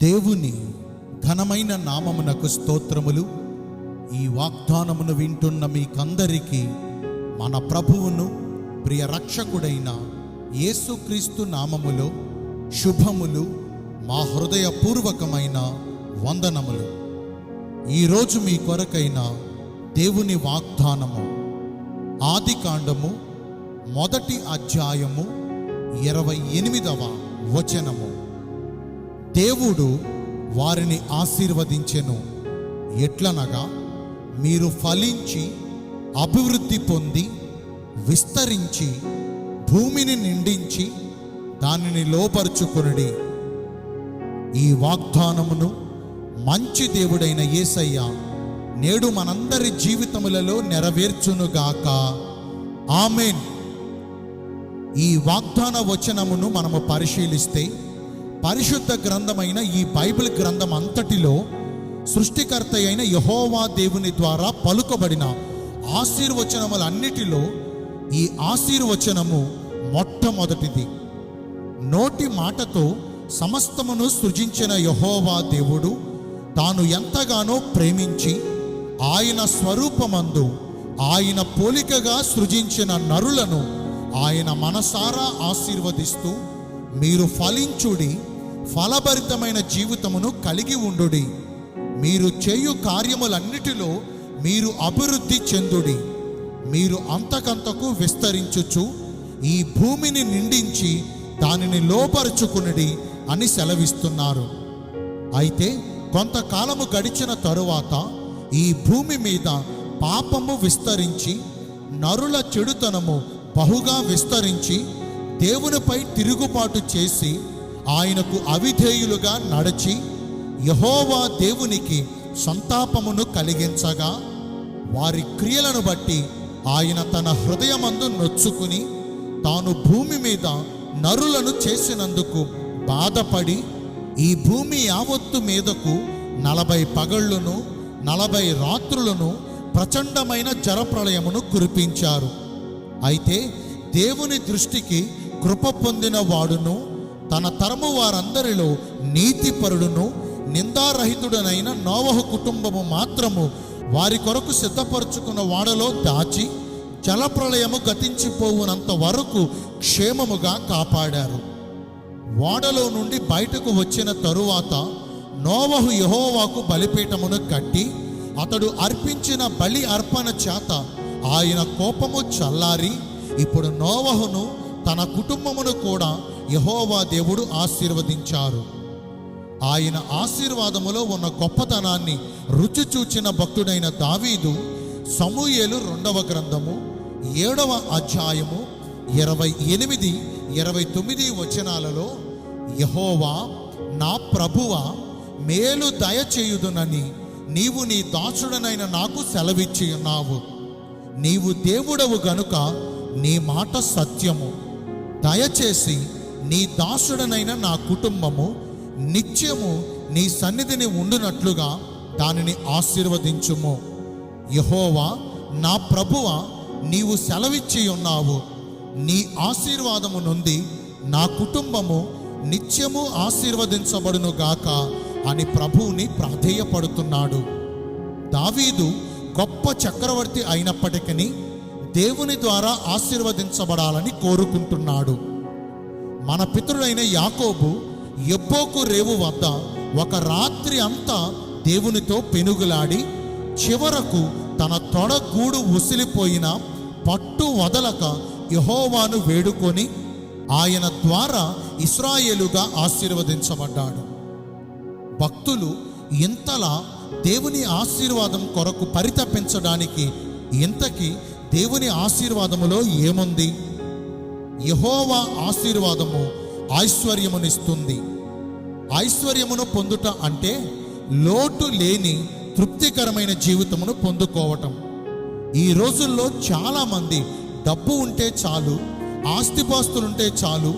దేవుని ఘనమైన నామమునకు స్తోత్రములు. ఈ వాగ్దానమును వింటున్న మీకందరికీ మన ప్రభువును ప్రియ రక్షకుడైన యేసుక్రీస్తు నామములో శుభములు, మా హృదయపూర్వకమైన వందనములు. ఈరోజు మీ కొరకైన దేవుని వాగ్దానము ఆదికాండము 1వ అధ్యాయము 28వ వచనము. దేవుడు వారిని ఆశీర్వదించెను, ఎట్లనగా మీరు ఫలించి అభివృద్ధి పొంది విస్తరించి భూమిని నిండించి దానిని లోపరుచుకొనుడి. ఈ వాగ్దానమును మంచి దేవుడైన యేసయ్య నేడు మనందరి జీవితములలో నెరవేర్చునుగాక. ఆమేన్. ఈ వాగ్దాన వచనమును మనము పరిశీలిస్తే పరిశుద్ధ గ్రంథమైన ఈ బైబిల్ గ్రంథం అంతటిలో సృష్టికర్త అయిన యెహోవా దేవుని ద్వారా పలుకబడిన ఆశీర్వచనములన్నిటిలో ఈ ఆశీర్వచనము మొట్టమొదటిది. నోటి మాటతో సమస్తమును సృజించిన యెహోవా దేవుడు తాను ఎంతగానో ప్రేమించి ఆయన స్వరూపమందు ఆయన పోలికగా సృజించిన నరులను ఆయన మనసారా ఆశీర్వదిస్తూ, మీరు ఫలించుడి, ఫలభరితమైన జీవితమును కలిగి ఉండుడి, మీరు చేయు కార్యములన్నిటిలో మీరు అభివృద్ధి చెందుడి, మీరు అంతకంతకు విస్తరించుచు ఈ భూమిని నిండించి దానిని లోపరుచుకునుడి అని సెలవిస్తున్నారు. అయితే కొంతకాలము గడిచిన తరువాత ఈ భూమి మీద పాపము విస్తరించి నరుల చెడుతనము బహుగా విస్తరించి దేవునిపై తిరుగుబాటు చేసి ఆయనకు అవిధేయులుగా నడచి యెహోవా దేవునికి సంతాపమును కలిగించగా, వారి క్రియలను బట్టి ఆయన తన హృదయమందు నొచ్చుకుని తాను భూమి మీద నరులను చేసినందుకు బాధపడి ఈ భూమి యావత్తు మీదకు 40 పగళ్లును 40 రాత్రులను ప్రచండమైన జలప్రళయమును కురిపించారు. అయితే దేవుని దృష్టికి కృప పొందిన వాడును, తన తరము వారందరిలో నీతిపరుడును, నిందారహితుడనైన నోవహు కుటుంబము మాత్రము వారి కొరకు సిద్ధపరుచుకున్న వాడలో దాచి జలప్రళయము గతించిపోవునంత వరకు క్షేమముగా కాపాడారు. ఓడలో నుండి బయటకు వచ్చిన తరువాత నోవహు యెహోవాకు బలిపీఠమును కట్టి అతడు అర్పించిన బలి అర్పణ చేత ఆయన కోపము చల్లారి, ఇప్పుడు నోవహును తన కుటుంబమును కూడా యెహోవా దేవుడు ఆశీర్వదించారు. ఆయన ఆశీర్వాదములో ఉన్న గొప్పతనాన్ని రుచి చూచిన భక్తుడైన దావీదు సమూయేలు 2వ గ్రంథము 7వ అధ్యాయము 28, 29 వచనాలలో, యెహోవా నా ప్రభువా, మేలు దయచేయుదునని నీవు నీ దాసుడనైన నాకు సెలవిచ్చి ఉన్నావు. నీవు దేవుడవు గనుక నీ మాట సత్యము. దయచేసి నీ దాసుడనైన నా కుటుంబము నిత్యము నీ సన్నిధిని ఉండునట్లుగా దానిని ఆశీర్వదించుము. యెహోవా నా ప్రభువా, నీవు సెలవిచ్చి ఉన్నావు. నీ ఆశీర్వాదము నుండి నా కుటుంబము నిత్యము ఆశీర్వదించబడునుగాక అని ప్రభువుని ప్రాధేయపడుతున్నాడు. దావీదు గొప్ప చక్రవర్తి అయినప్పటికీ దేవుని ద్వారా ఆశీర్వదించబడాలని కోరుకుంటున్నాడు. మన పితరుడైన యాకోబు యబ్బోకు రేవు వద్ద ఒక రాత్రి అంతా దేవునితో పెనుగులాడి చివరకు తన తొడగూడు ఉసిలిపోయిన పట్టు వదలక యెహోవాను వేడుకొని ఆయన ద్వారా ఇశ్రాయేలుగా ఆశీర్వదించబడ్డాడు. భక్తులు ఇంతలా దేవుని ఆశీర్వాదం కొరకు పరితపించడానికి ఇంతకీ దేవుని ఆశీర్వాదములో ఏముంది? యెహోవా ఆశీర్వాదము ఐశ్వర్యమునిస్తుంది. ఐశ్వర్యమును పొందుట అంటే లోటు లేని తృప్తికరమైన జీవితమును పొందుకోవటం. ఈ రోజుల్లో చాలామంది డబ్బు ఉంటే చాలు, ఆస్తిపాస్తులుంటే చాలు,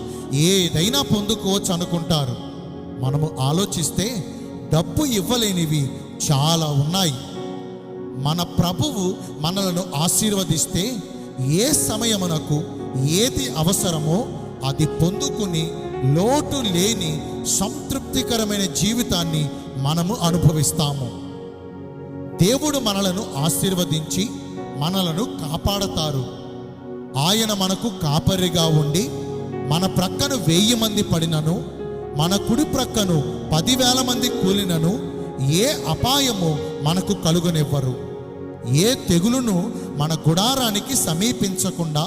ఏదైనా పొందుకోవచ్చు అనుకుంటారు. మనము ఆలోచిస్తే డబ్బు ఇవ్వలేనివి చాలా ఉన్నాయి. మన ప్రభువు మనలను ఆశీర్వదిస్తే ఏ సమయమునకు ఏది అవసరమో అది పొందుకుని లోటు లేని సంతృప్తికరమైన జీవితాన్ని మనము అనుభవిస్తాము. దేవుడు మనలను ఆశీర్వదించి మనలను కాపాడతారు. ఆయన మనకు కాపరిగా ఉండి మన ప్రక్కను 1000 మంది పడినను, మన కుడి ప్రక్కను 10,000 మంది కూలినను ఏ అపాయము మనకు కలుగనివ్వరు. ఏ తెగులును మన గుడారానికి సమీపించకుండా,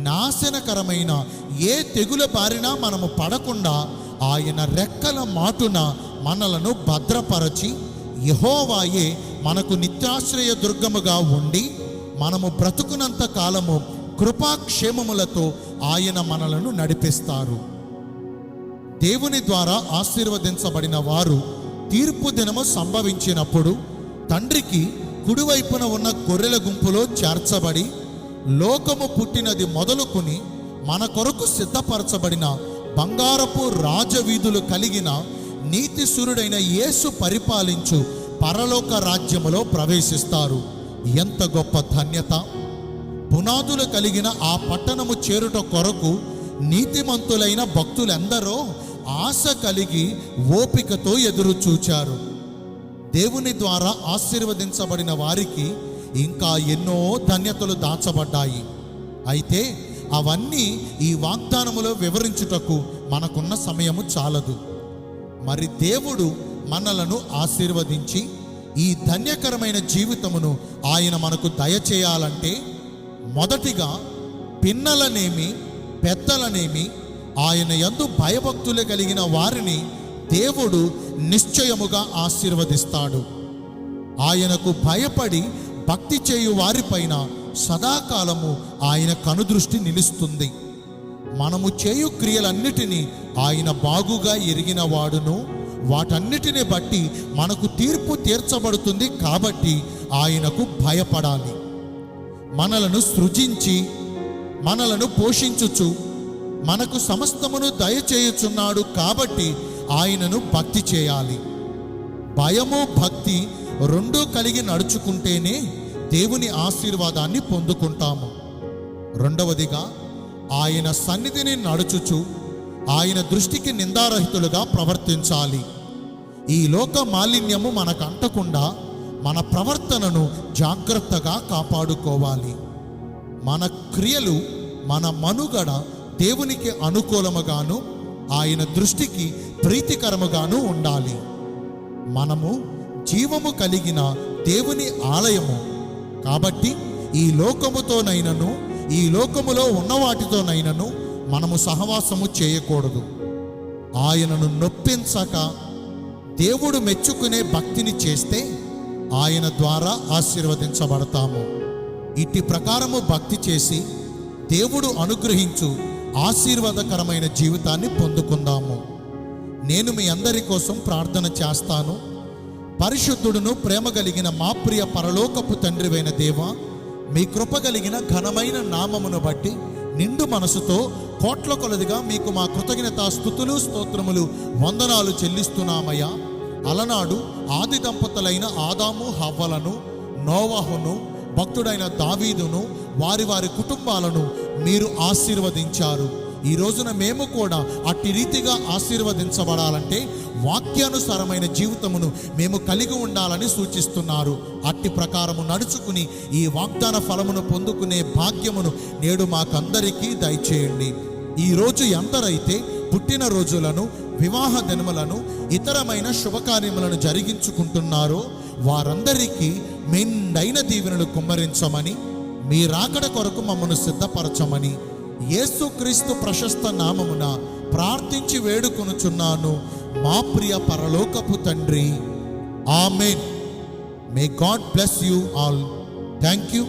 నాశనకరమైన ఏ తెగుల బారినా మనము పడకుండా ఆయన రెక్కల మాటున మనలను భద్రపరచి, యెహోవాయే మనకు నిత్యాశ్రయ దుర్గముగా ఉండి మనము బ్రతుకునంత కాలము కృపాక్షేమములతో ఆయన మనలను నడిపిస్తారు. దేవుని ద్వారా ఆశీర్వదించబడిన వారు తీర్పు దినము సంభవించినప్పుడు తండ్రికి కుడివైపున ఉన్న గొర్రెల గుంపులో చేర్చబడి, లోకము పుట్టినది మొదలుకొని మన కొరకు సిద్ధపరచబడిన బంగారపు రాజవీధులు కలిగిన నీతిశూరుడైన యేసు పరిపాలించు పరలోక రాజ్యములో ప్రవేశిస్తారు. ఎంత గొప్ప ధన్యత! పునాదులు కలిగిన ఆ పట్టణము చేరుట కొరకు నీతిమంతులైన భక్తులెందరో ఆశ కలిగి ఓపికతో ఎదురు చూచారు. దేవుని ద్వారా ఆశీర్వదించబడిన వారికి ఇంకా ఎన్నో ధన్యతలు దాచబడ్డాయి. అయితే అవన్నీ ఈ వాగ్దానములో వివరించుటకు మనకున్న సమయము చాలదు. మరి దేవుడు మనలను ఆశీర్వదించి ఈ ధన్యకరమైన జీవితమును ఆయన మనకు దయచేయాలంటే, మొదటిగా పిన్నలనేమి పెద్దలనేమి ఆయన యందు భయభక్తులు కలిగిన వారిని దేవుడు నిశ్చయముగా ఆశీర్వదిస్తాడు. ఆయనకు భయపడి భక్తి చేయు వారిపైన సదాకాలము ఆయన కనుదృష్టి నిలుస్తుంది. మనము చేయు క్రియలన్నిటినీ ఆయన బాగుగా ఎరిగిన వాడును, వాటన్నిటిని బట్టి మనకు తీర్పు తీర్చబడుతుంది. కాబట్టి ఆయనకు భయపడాలి. మనలను సృజించి మనలను పోషించుచు మనకు సమస్తమును దయచేయుచున్నాడు. కాబట్టి ఆయనను భక్తి చేయాలి. భయము భక్తి రెండూ కలిగి నడుచుకుంటేనే దేవుని ఆశీర్వాదాన్ని పొందుకుంటాము. రెండవదిగా ఆయన సన్నిధిని నడుచుచు ఆయన దృష్టికి నిందారహితులుగా ప్రవర్తించాలి. ఈ లోక మాలిన్యము మనకు అంటకుండా మన ప్రవర్తనను జాగ్రత్తగా కాపాడుకోవాలి. మన క్రియలు, మన మనుగడ దేవునికి అనుకూలముగాను ఆయన దృష్టికి ప్రీతికరముగాను ఉండాలి. మనము జీవము కలిగిన దేవుని ఆలయము కాబట్టి ఈ లోకముతోనైనను ఈ లోకములో ఉన్న వాటితోనైనను మనము సహవాసము చేయకూడదు. ఆయనను నొప్పించక దేవుడు మెచ్చుకునే భక్తిని చేస్తే ఆయన ద్వారా ఆశీర్వదించబడతాము. ఇట్టి ప్రకారము భక్తి చేసి దేవుడు అనుగ్రహించు ఆశీర్వాదకరమైన జీవితాన్ని పొందుకుందాము. నేను మీ అందరి కోసం ప్రార్థన చేస్తాను. పరిశుద్ధుడును ప్రేమ కలిగిన మా ప్రియ పరలోకపు తండ్రివైన దేవా, మీ కృప కలిగిన ఘనమైన నామమును బట్టి నిండు మనసుతో కోట్ల కొలదిగా మీకు మా కృతజ్ఞతా స్తుతులు స్తోత్రములు వందనాలు చెల్లిస్తున్నామయ్యా. అలనాడు ఆది దంపతులైన ఆదాము హవ్వలను, నోవహును, భక్తుడైన దావీదును, వారి వారి కుటుంబాలను మీరు ఆశీర్వదించారు. ఈ రోజున మేము కూడా అట్టి రీతిగా ఆశీర్వదించబడాలంటే వాక్యానుసారమైన జీవితమును మేము కలిగి ఉండాలని సూచిస్తున్నారు. అట్టి ప్రకారము నడుచుకుని ఈ వాగ్దాన ఫలమును పొందుకునే భాగ్యమును నేడు మాకందరికీ దయచేయండి. ఈరోజు ఎందరైతే పుట్టినరోజులను, వివాహ దినములను, ఇతరమైన శుభకార్యములను జరిగించుకుంటున్నారో వారందరికీ మెండైన దీవెనలు కుమ్మరించమని, మీ రాకడ కొరకు మమ్మను సిద్ధపరచమని యేసుక్రీస్తు ప్రశస్త నామమున ప్రార్థించి వేడుకొనుచున్నాను మా ప్రియ పరలోకపు తండ్రి. ఆమేన్. May God bless you all. Thank you.